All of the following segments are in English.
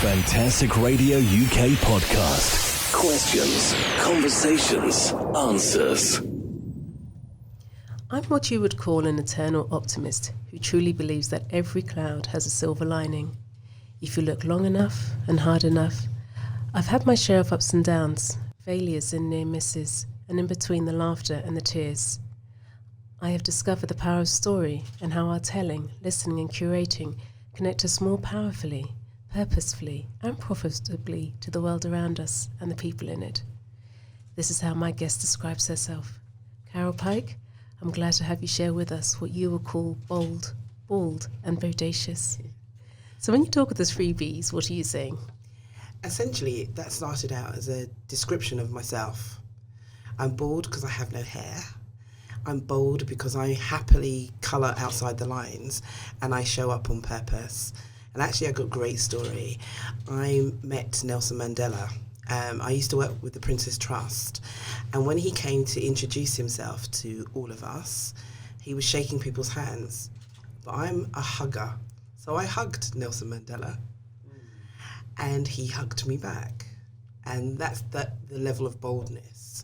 Fantastic Radio UK podcast. Questions, conversations, answers. I'm what you would call an eternal optimist who truly believes that every cloud has a silver lining. If you look long enough and hard enough, I've had my share of ups and downs, failures and near misses, and in between the laughter and the tears. I have discovered the power of story and how our telling, listening and curating connect us more powerfully, purposefully and profitably to the world around us and the people in it. This is how my guest describes herself. Carole Pyke, I'm glad to have you share with us what you would call bold, bald and bodacious. So when you talk of the 3 Bs, what are you saying? Essentially, that started out as a description of myself. I'm bald because I have no hair. I'm bold because I happily colour outside the lines and I show up on purpose. And actually, I got a great story. I met Nelson Mandela. I used to work with the Prince's Trust. And when he came to introduce himself to all of us, he was shaking people's hands. But I'm a hugger. So I hugged Nelson Mandela. And he hugged me back. And that's the level of boldness.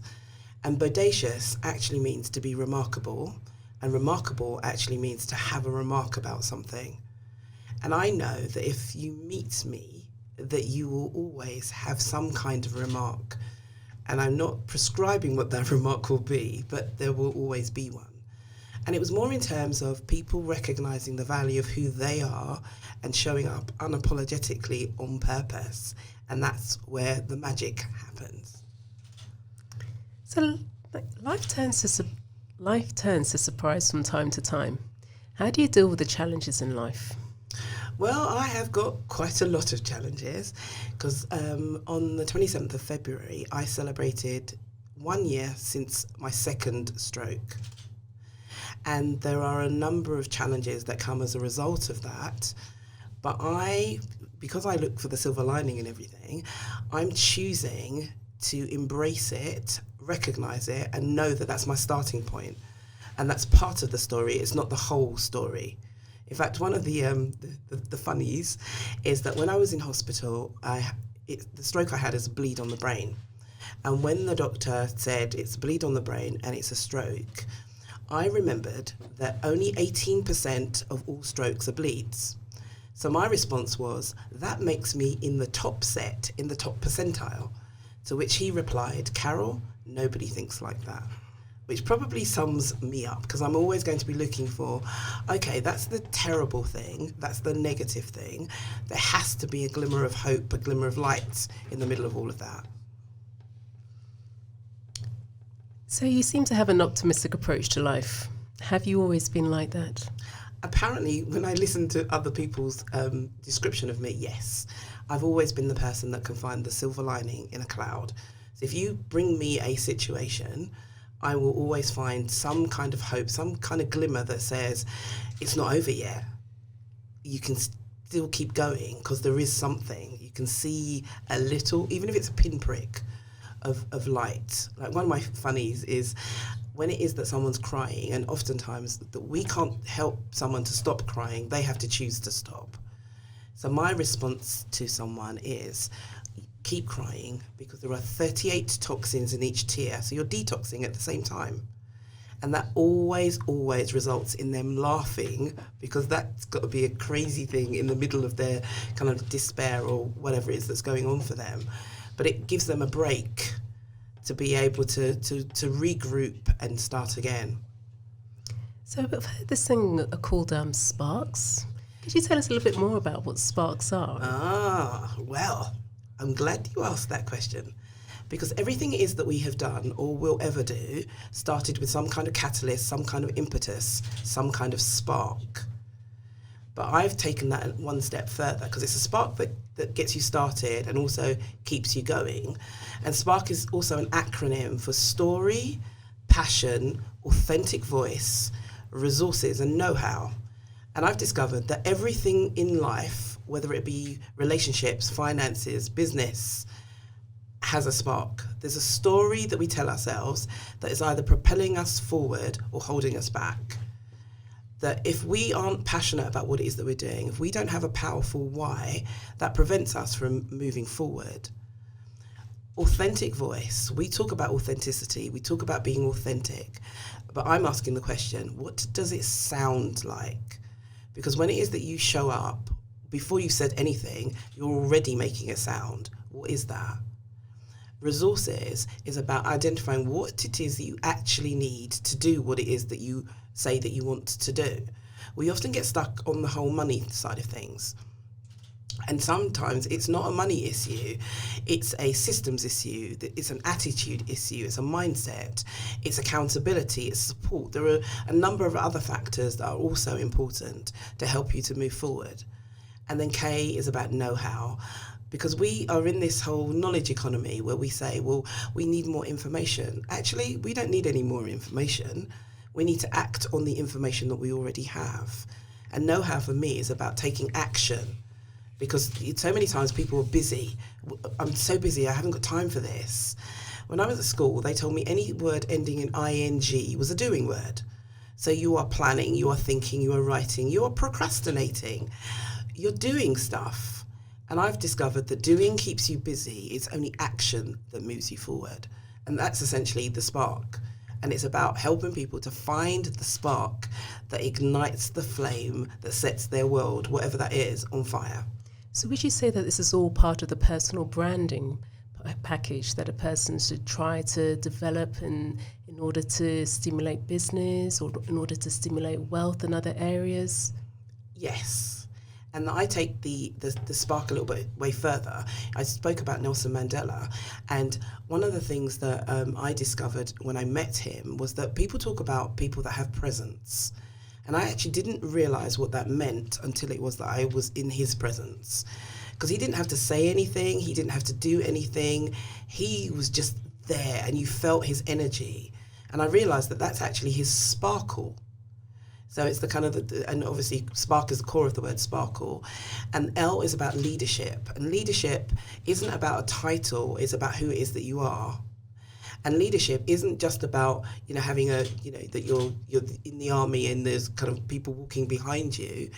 And bodacious actually means to be remarkable. And remarkable actually means to have a remark about something. And I know that if you meet me, that you will always have some kind of remark. And I'm not prescribing what that remark will be, but there will always be one. And it was more in terms of people recognising the value of who they are and showing up unapologetically on purpose. And that's where the magic happens. So life turns to surprise from time to time. How do you deal with the challenges in life? Well, I have got quite a lot of challenges because on the 27th of February, I celebrated 1 year since my second stroke. And there are a number of challenges that come as a result of that. But because I look for the silver lining in everything, I'm choosing to embrace it, recognise it, and know that that's my starting point. And that's part of the story. It's not the whole story. In fact, one of the funnies is that when I was in hospital, the stroke I had is a bleed on the brain. And when the doctor said it's a bleed on the brain and it's a stroke, I remembered that only 18% of all strokes are bleeds. So my response was, that makes me in the top percentile. To which he replied, Carole, nobody thinks like that. Which probably sums me up, because I'm always going to be looking for, okay, that's the terrible thing, that's the negative thing. There has to be a glimmer of hope, a glimmer of light in the middle of all of that. So you seem to have an optimistic approach to life. Have you always been like that? Apparently, when I listen to other people's description of me, yes. I've always been the person that can find the silver lining in a cloud. So if you bring me a situation, I will always find some kind of hope, some kind of glimmer that says, it's not over yet. You can still keep going because there is something. You can see a little, even if it's a pinprick of light. Like one of my funnies is when it is that someone's crying, and oftentimes that we can't help someone to stop crying, they have to choose to stop. So my response to someone is, keep crying because there are 38 toxins in each tear, so you're detoxing at the same time. And that always results in them laughing because that's got to be a crazy thing in the middle of their kind of despair or whatever it is that's going on for them. But it gives them a break to be able to regroup and start again. So I've heard this thing called sparks. Could you tell us a little bit more about what sparks are? Well, I'm glad you asked that question because everything it is that we have done or will ever do started with some kind of catalyst, some kind of impetus, some kind of spark. But I've taken that one step further because it's a spark that gets you started and also keeps you going. And SPARK is also an acronym for story, passion, authentic voice, resources and know-how. And I've discovered that everything in life, whether it be relationships, finances, business, has a spark. There's a story that we tell ourselves that is either propelling us forward or holding us back. that if we aren't passionate about what it is that we're doing, if we don't have a powerful why, that prevents us from moving forward. Authentic voice. We talk about authenticity. We talk about being authentic. But I'm asking the question, what does it sound like? Because when it is that you show up, before you said anything, you're already making a sound. What is that? Resources is about identifying what it is that you actually need to do what it is that you say that you want to do. We often get stuck on the whole money side of things. And sometimes it's not a money issue, it's a systems issue, it's an attitude issue, it's a mindset, it's accountability, it's support. There are a number of other factors that are also important to help you to move forward. And then K is about know-how. Because we are in this whole knowledge economy where we say, well, we need more information. Actually, we don't need any more information. We need to act on the information that we already have. And know-how for me is about taking action. Because so many times people are busy. I'm so busy, I haven't got time for this. When I was at school, they told me any word ending in ing was a doing word. So you are planning, you are thinking, you are writing, you are procrastinating. You're doing stuff. And I've discovered that doing keeps you busy. It's only action that moves you forward. And that's essentially the spark. And it's about helping people to find the spark that ignites the flame that sets their world, whatever that is, on fire. So would you say that this is all part of the personal branding package that a person should try to develop in order to stimulate business or in order to stimulate wealth in other areas? Yes. And I take the spark a little bit way further. I spoke about Nelson Mandela, and one of the things that I discovered when I met him was that people talk about people that have presence. And I actually didn't realise what that meant until it was that I was in his presence. Because he didn't have to say anything, he didn't have to do anything, he was just there and you felt his energy. And I realised that that's actually his sparkle. So it's the kind of, and obviously spark is the core of the word sparkle. And L is about leadership. And leadership isn't about a title, it's about who it is that you are. And leadership isn't just about, having that you're in the army and there's kind of people walking behind you.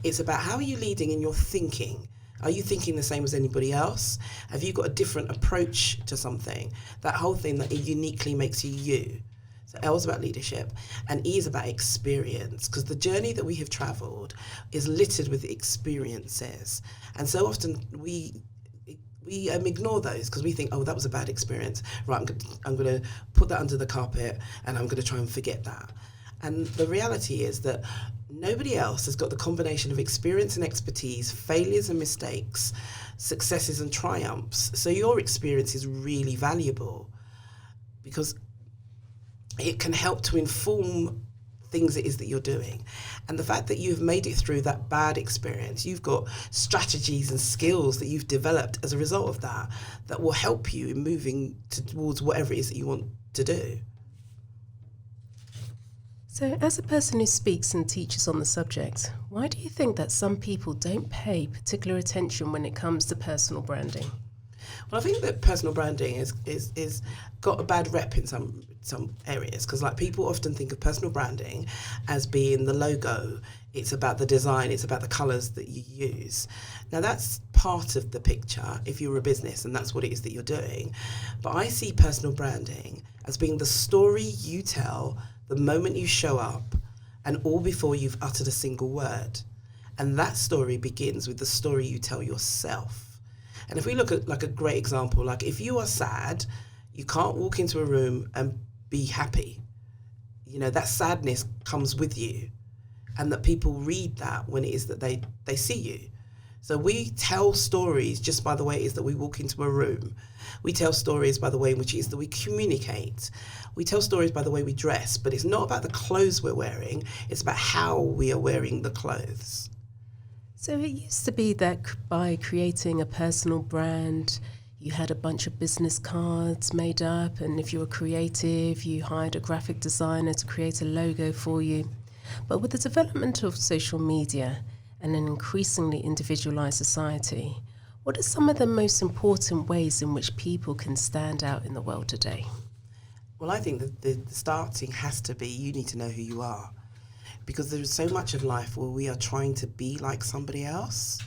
It's about how are you leading in your thinking? Are you thinking the same as anybody else? Have you got a different approach to something? That whole thing that uniquely makes you you. So L is about leadership, and E is about experience, because the journey that we have travelled is littered with experiences. And so often we ignore those because we think, oh, that was a bad experience. Right, I'm going to put that under the carpet and I'm going to try and forget that. And the reality is that nobody else has got the combination of experience and expertise, failures and mistakes, successes and triumphs. So your experience is really valuable because it can help to inform things it is that you're doing. And the fact that you've made it through that bad experience, you've got strategies and skills that you've developed as a result of that will help you in moving towards whatever it is that you want to do. So as a person who speaks and teaches on the subject, why do you think that some people don't pay particular attention when it comes to personal branding? Well, I think that personal branding is got a bad rep in some areas, because people often think of personal branding as being the logo. It's about the design, it's about the colours that you use. Now that's part of the picture if you're a business and that's what it is that you're doing. But I see personal branding as being the story you tell the moment you show up and all before you've uttered a single word. And that story begins with the story you tell yourself. And if we look at a great example, if you are sad, you can't walk into a room and be happy. That sadness comes with you, and that people read that when it is that they see you. So we tell stories just by the way it is that we walk into a room. We tell stories by the way in which it is that we communicate. We tell stories by the way we dress, but it's not about the clothes we're wearing, it's about how we are wearing the clothes. So it used to be that by creating a personal brand, you had a bunch of business cards made up, and if you were creative, you hired a graphic designer to create a logo for you. But with the development of social media and an increasingly individualized society, what are some of the most important ways in which people can stand out in the world today? Well, I think that the starting has to be you need to know who you are. because there is so much of life where we are trying to be like somebody else.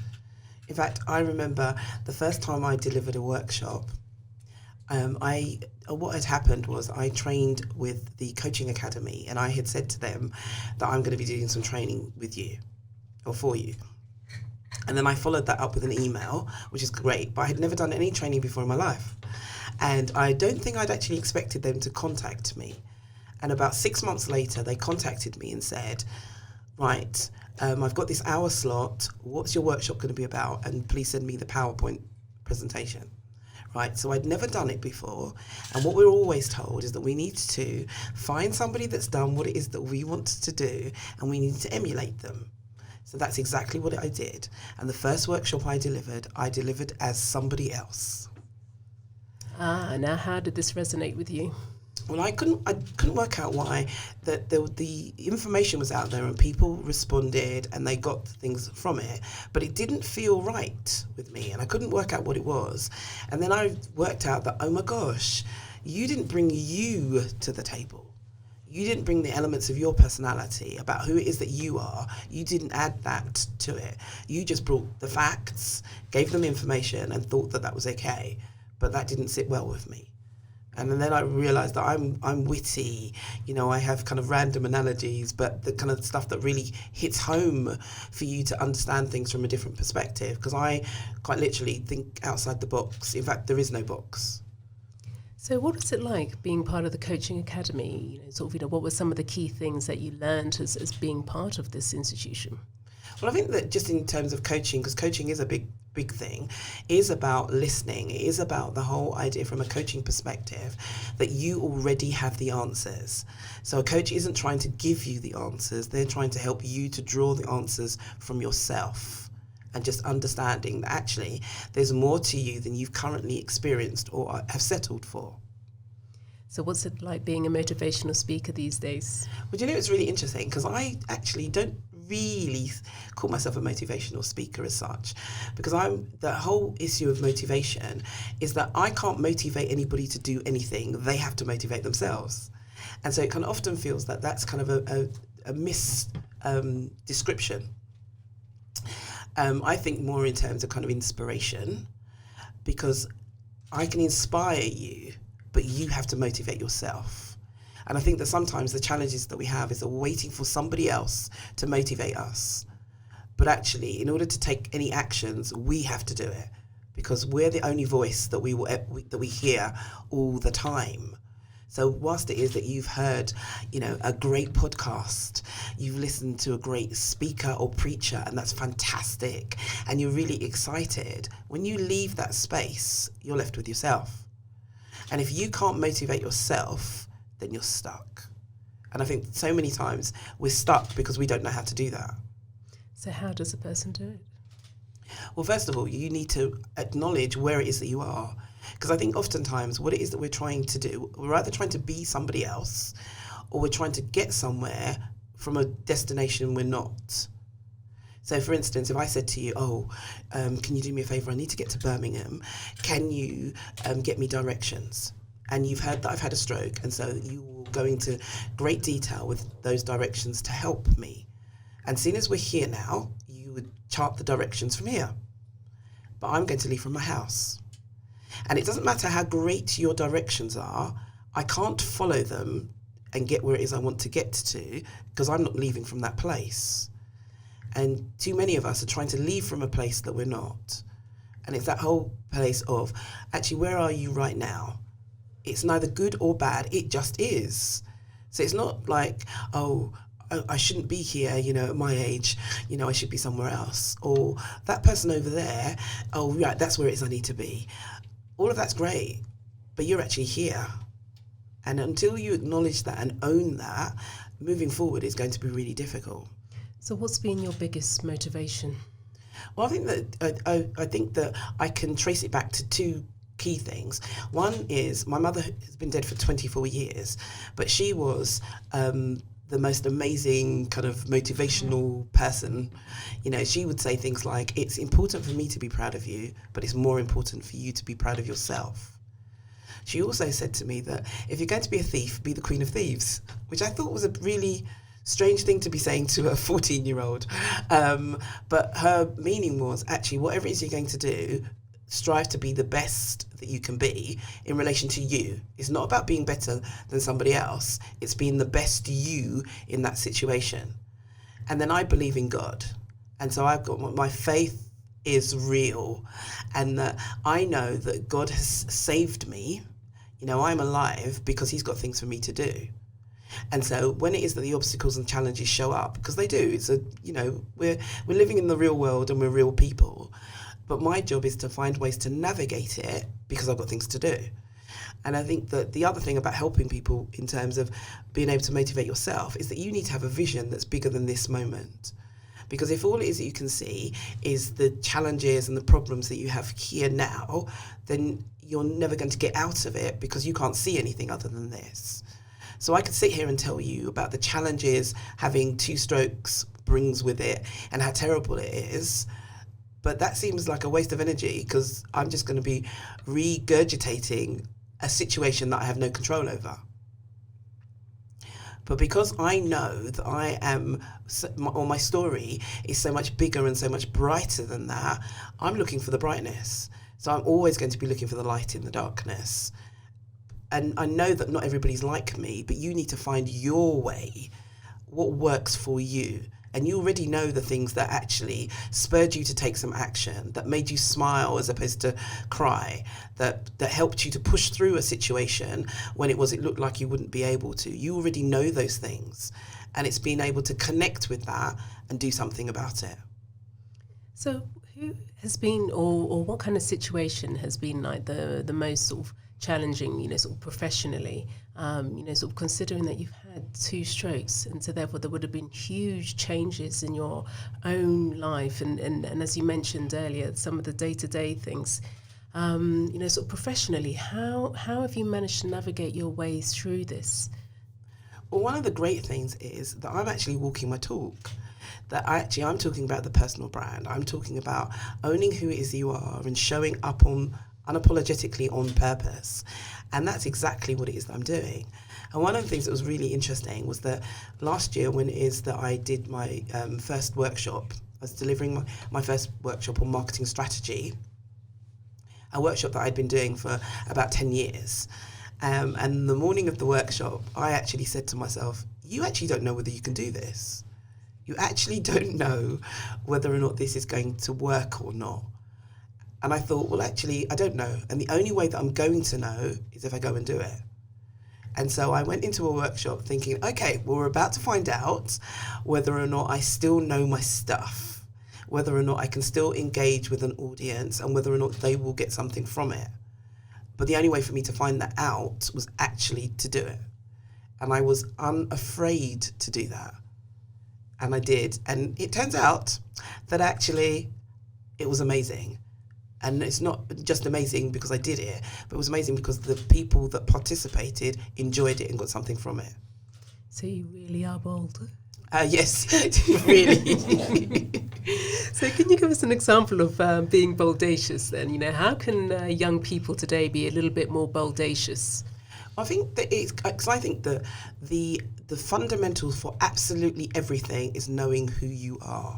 In fact, I remember the first time I delivered a workshop, what had happened was I trained with the coaching academy, and I had said to them that I'm going to be doing some training with you or for you. And then I followed that up with an email, which is great, but I had never done any training before in my life. And I don't think I'd actually expected them to contact me. And about 6 months later, they contacted me and said, right, I've got this hour slot. What's your workshop going to be about? And please send me the PowerPoint presentation. Right, so I'd never done it before. And what we're always told is that we need to find somebody that's done what it is that we want to do, and we need to emulate them. So that's exactly what I did. And the first workshop I delivered as somebody else. Now how did this resonate with you? Well, I couldn't work out why the information was out there and people responded and they got things from it, but it didn't feel right with me, and I couldn't work out what it was. And then I worked out that, oh my gosh, you didn't bring you to the table. You didn't bring the elements of your personality about who it is that you are. You didn't add that to it. You just brought the facts, gave them information, and thought that that was okay, but that didn't sit well with me. And then I realised that I'm witty, I have kind of random analogies, but the kind of stuff that really hits home for you to understand things from a different perspective, because I quite literally think outside the box. In fact, there is no box. So what was it like being part of the Coaching Academy? What were some of the key things that you learned as being part of this institution? Well, I think that just in terms of coaching, because coaching is a big thing, is about listening. It is about the whole idea from a coaching perspective that you already have the answers. So a coach isn't trying to give you the answers. They're trying to help you to draw the answers from yourself, and just understanding that actually there's more to you than you've currently experienced or have settled for. So what's it like being a motivational speaker these days? Well, it's really interesting, because I actually don't really call myself a motivational speaker as such, because the whole issue of motivation is that I can't motivate anybody to do anything. They have to motivate themselves. And so it kind of often feels that that's kind of a description. I think more in terms of kind of inspiration, because I can inspire you, but you have to motivate yourself. And I think that sometimes the challenges that we have is that we're waiting for somebody else to motivate us. But actually, in order to take any actions, we have to do it, because we're the only voice that we hear all the time. So whilst it is that you've heard, a great podcast, you've listened to a great speaker or preacher, and that's fantastic, and you're really excited, when you leave that space, you're left with yourself. And if you can't motivate yourself, then you're stuck. And I think so many times we're stuck because we don't know how to do that. So how does a person do it? Well, first of all, you need to acknowledge where it is that you are. Because I think oftentimes what it is that we're trying to do, we're either trying to be somebody else, or we're trying to get somewhere from a destination we're not. So for instance, if I said to you, can you do me a favour? I need to get to Birmingham. Can you get me directions? And you've heard that I've had a stroke, and so you will go into great detail with those directions to help me. And seeing as we're here now, you would chart the directions from here. But I'm going to leave from my house. And it doesn't matter how great your directions are, I can't follow them and get where it is I want to get to, because I'm not leaving from that place. And too many of us are trying to leave from a place that we're not. And it's that whole place of, actually, where are you right now? It's neither good or bad, it just is. So it's not like, I shouldn't be here, at my age, I should be somewhere else. Or that person over there, right, that's where it is I need to be. All of that's great, but you're actually here. And until you acknowledge that and own that, moving forward is going to be really difficult. So what's been your biggest motivation? Well, I think that I can trace it back to two key things. One is my mother has been dead for 24 years, but she was the most amazing kind of motivational person. She would say things like, it's important for me to be proud of you, but it's more important for you to be proud of yourself. She also said to me that if you're going to be a thief, be the queen of thieves, which I thought was a really Strange thing to be saying to a 14-year-old. But her meaning was actually, whatever it is you're going to do, strive to be the best that you can be in relation to you. It's not about being better than somebody else. It's being the best you in that situation. And then I believe in God. And so I've got my faith is real. And that I know that God has saved me. You know, I'm alive because he's got things for me to do. And so when it is that the obstacles and challenges show up, because they do, it's a, you know, we're living in the real world and we're real people. But my job is to find ways to navigate it because I've got things to do. And I think that the other thing about helping people in terms of being able to motivate yourself is that you need to have a vision that's bigger than this moment. Because if all it is that you can see is the challenges and the problems that you have here now, then you're never going to get out of it because you can't see anything other than this. So I could sit here and tell you about the challenges having 2 strokes brings with it and how terrible it is. But that seems like a waste of energy because I'm just going to be regurgitating a situation that I have no control over. But because I know that I am, or my story is so much bigger and so much brighter than that, I'm looking for the brightness. So I'm always going to be looking for the light in the darkness. And I know that not everybody's like me, but you need to find your way, what works for you. And you already know the things that actually spurred you to take some action, that made you smile as opposed to cry, that helped you to push through a situation when it looked like you wouldn't be able to. You already know those things. And it's being able to connect with that and do something about it. So who has been, or what kind of situation has been like the most sort of challenging, you know, sort of professionally, you know, sort of considering that you've had 2 strokes, and so therefore there would have been huge changes in your own life, and as you mentioned earlier, some of the day-to-day things, you know, sort of professionally, how have you managed to navigate your way through this? Well, one of the great things is that I'm actually walking my talk. That I'm talking about the personal brand. I'm talking about owning who it is you are and showing up unapologetically on purpose. And that's exactly what it is that I'm doing. And one of the things that was really interesting was that last year, when it is that I did my first workshop, I was delivering my first workshop on marketing strategy, a workshop that I'd been doing for about 10 years. And the morning of the workshop, I actually said to myself, you actually don't know whether you can do this. You actually don't know whether or not this is going to work or not. And I thought, well, actually, I don't know. And the only way that I'm going to know is if I go and do it. And so I went into a workshop thinking, okay, well, we're about to find out whether or not I still know my stuff, whether or not I can still engage with an audience, and whether or not they will get something from it. But the only way for me to find that out was actually to do it. And I was unafraid to do that. And I did. And it turns out that actually it was amazing. And it's not just amazing because I did it, but it was amazing because the people that participated enjoyed it and got something from it. So you really are bold. Yes, really. So can you give us an example of being boldacious then? You know, how can young people today be a little bit more boldacious? I think that because I think that the fundamentals for absolutely everything is knowing who you are.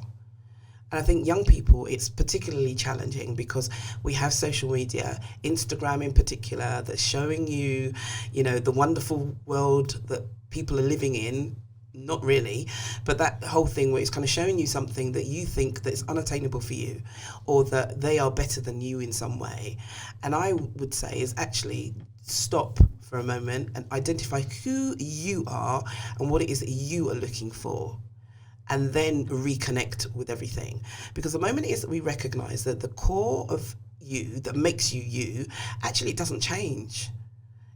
And I think young people, it's particularly challenging because we have social media, Instagram in particular, that's showing you, you know, the wonderful world that people are living in. Not really, but that whole thing where it's kind of showing you something that you think that is unattainable for you, or that they are better than you in some way. And I would say is actually stop for a moment and identify who you are and what it is that you are looking for, and then reconnect with everything. Because the moment it is that we recognize that the core of you that makes you you, actually it doesn't change.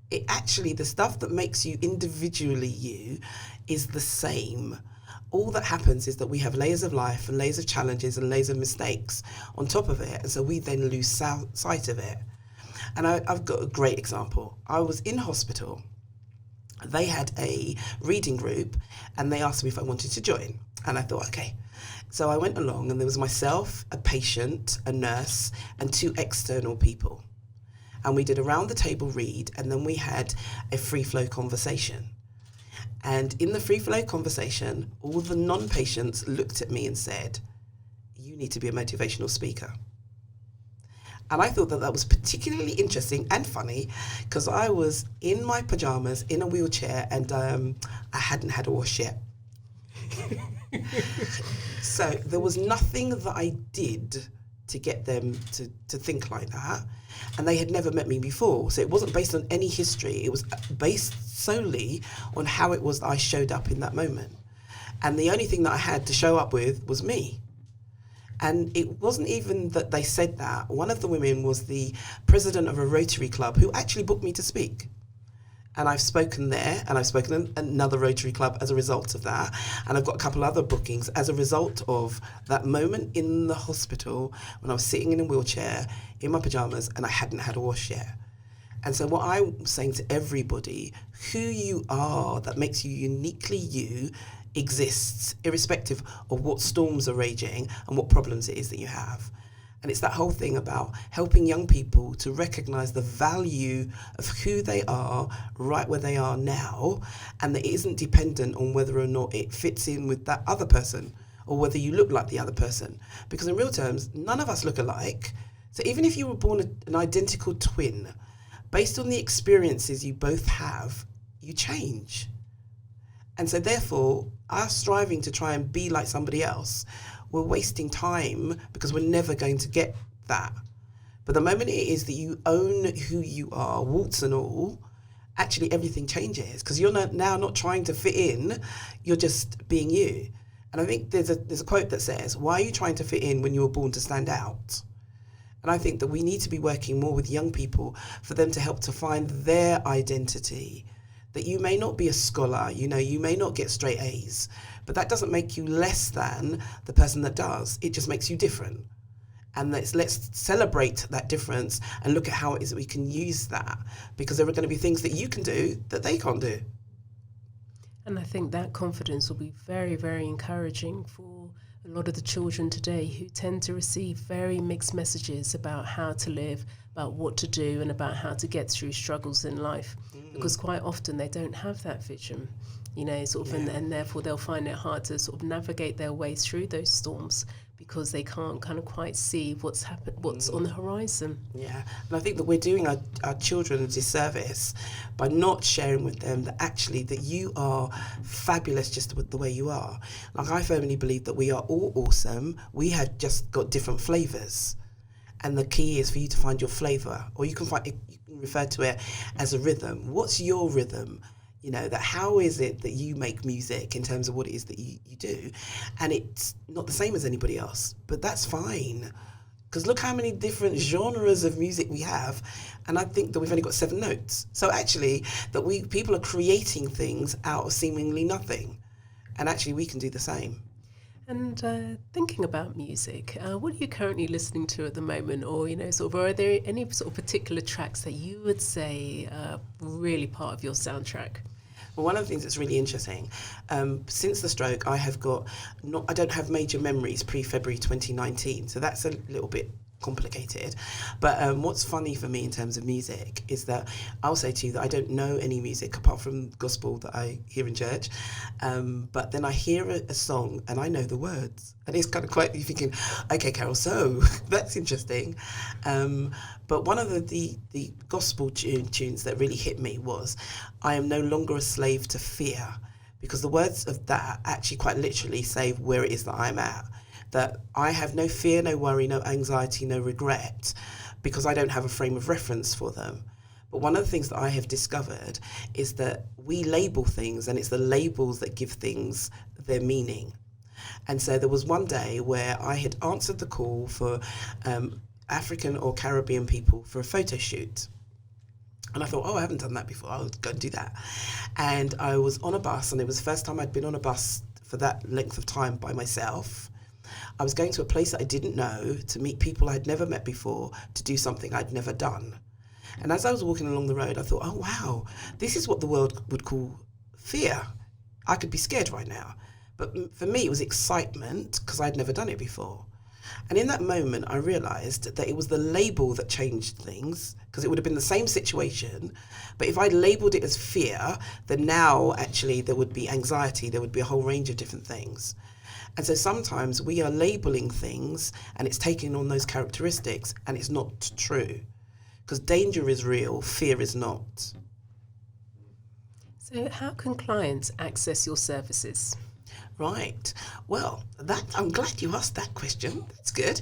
It actually, the stuff that makes you individually you is the same. All that happens is that we have layers of life and layers of challenges and layers of mistakes on top of it, and so we then lose sight of it. And I've got a great example. I was in hospital. They had a reading group and they asked me if I wanted to join. And I thought, okay. So I went along, and there was myself, a patient, a nurse, and 2 external people. And we did a round the table read, and then we had a free flow conversation. And in the free flow conversation, all the non-patients looked at me and said, you need to be a motivational speaker. And I thought that that was particularly interesting and funny because I was in my pajamas in a wheelchair and I hadn't had a wash yet. So there was nothing that I did to get them to think like that. And they had never met me before. So it wasn't based on any history. It was based solely on how it was that I showed up in that moment. And the only thing that I had to show up with was me. And it wasn't even that they said that. One of the women was the president of a Rotary Club who actually booked me to speak. And I've spoken there, and I've spoken in another Rotary Club as a result of that. And I've got a couple other bookings as a result of that moment in the hospital when I was sitting in a wheelchair in my pajamas and I hadn't had a wash yet. And so what I'm saying to everybody, who you are that makes you uniquely you exists, irrespective of what storms are raging and what problems it is that you have. And it's that whole thing about helping young people to recognise the value of who they are right where they are now, and that it isn't dependent on whether or not it fits in with that other person or whether you look like the other person. Because in real terms, none of us look alike. So even if you were born an identical twin, based on the experiences you both have, you change. And so therefore, us striving to try and be like somebody else, we're wasting time because we're never going to get that. But the moment it is that you own who you are, warts and all, actually everything changes because you're now not trying to fit in, you're just being you. And I think there's a quote that says, why are you trying to fit in when you were born to stand out? And I think that we need to be working more with young people for them to help to find their identity. That you may not be a scholar, you may not get straight A's, but that doesn't make you less than the person that does. It just makes you different. And let's celebrate that difference and look at how it is that we can use that, because there are going to be things that you can do that they can't do. And I think that confidence will be very, very encouraging for a lot of the children today who tend to receive very mixed messages about how to live, about what to do, and about how to get through struggles in life. Because quite often they don't have that vision, and therefore they'll find it hard to sort of navigate their way through those storms because they can't kind of quite see what's on the horizon. Yeah, and I think that we're doing our children a disservice by not sharing with them that actually that you are fabulous just with the way you are. Like, I firmly believe that we are all awesome. We have just got different flavours. And the key is for you to find your flavour, or you can refer to it as a rhythm. What's your rhythm? That how is it that you make music in terms of what it is that you do? And it's not the same as anybody else, but that's fine. Because look how many different genres of music we have. And I think that we've only got 7 notes. So actually, that people are creating things out of seemingly nothing. And actually, we can do the same. And thinking about music, what are you currently listening to at the moment? Or, are there any sort of particular tracks that you would say are really part of your soundtrack? Well, one of the things that's really interesting, since the stroke, I don't have major memories pre-February 2019. So that's a little bit complicated. But what's funny for me in terms of music is that I'll say to you that I don't know any music apart from gospel that I hear in church. But then I hear a song and I know the words. And it's kind of quite, you're thinking, okay, Carole, so that's interesting. But one of the gospel tunes that really hit me was, I am no longer a slave to fear. Because the words of that actually quite literally say where it is that I'm at. That I have no fear, no worry, no anxiety, no regret, because I don't have a frame of reference for them. But one of the things that I have discovered is that we label things, and it's the labels that give things their meaning. And so there was one day where I had answered the call for African or Caribbean people for a photo shoot. And I thought, I haven't done that before, I'll go and do that. And I was on a bus, and it was the first time I'd been on a bus for that length of time by myself. I was going to a place that I didn't know, to meet people I'd never met before, to do something I'd never done. And as I was walking along the road, I thought, oh, wow, this is what the world would call fear. I could be scared right now. But for me, it was excitement, because I'd never done it before. And in that moment, I realised that it was the label that changed things, because it would have been the same situation. But if I labelled it as fear, then now actually there would be anxiety, there would be a whole range of different things. And so sometimes we are labelling things and it's taking on those characteristics, and it's not true. Because danger is real, fear is not. So how can clients access your services? Right. Well, I'm glad you asked that question. That's good.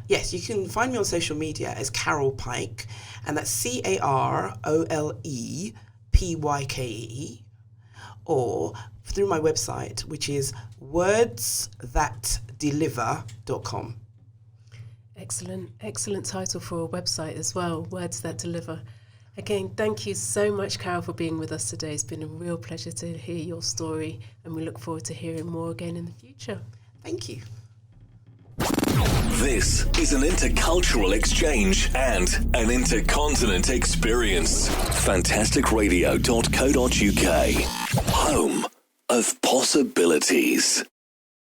Yes, you can find me on social media as Carole Pyke, and that's CarolePyke, or through my website, which is wordsthatdeliver.com. Excellent title for a website as well, Words That Deliver. Again, thank you so much, Carole, for being with us today. It's been a real pleasure to hear your story, and we look forward to hearing more again in the future. Thank you. This is an intercultural exchange and an intercontinent experience. FantasticRadio.co.uk. Home of possibilities.